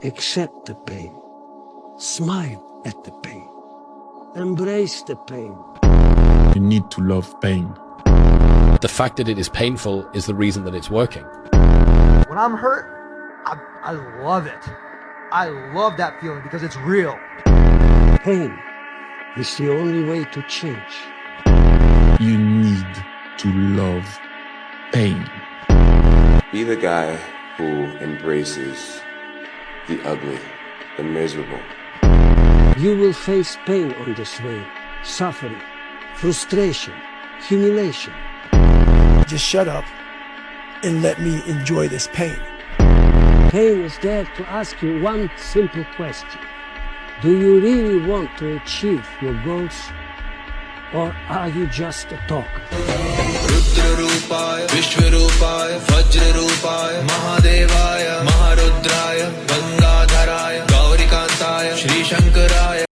Accept the pain. Smile at the pain. Embrace the pain. You need to love pain. The fact that it is painful is the reason that it's working. When I'm hurt, I love it. I love that feeling because it's real. Pain is the only way to change. You need to love pain. Be the guy who embraces the ugly, the miserable. You will face pain on this way. Suffering, frustration, humiliation. Just shut up and let me enjoy this pain. Pain is there to ask you one simple question. Do you really want to achieve your goals? Or are you just a talker? रुद्ररूपाय विश्वरूपाय वज्ररूपाय महादेवाय महारुद्राय गंगाधराय गौरीकांताय श्रीशंकराय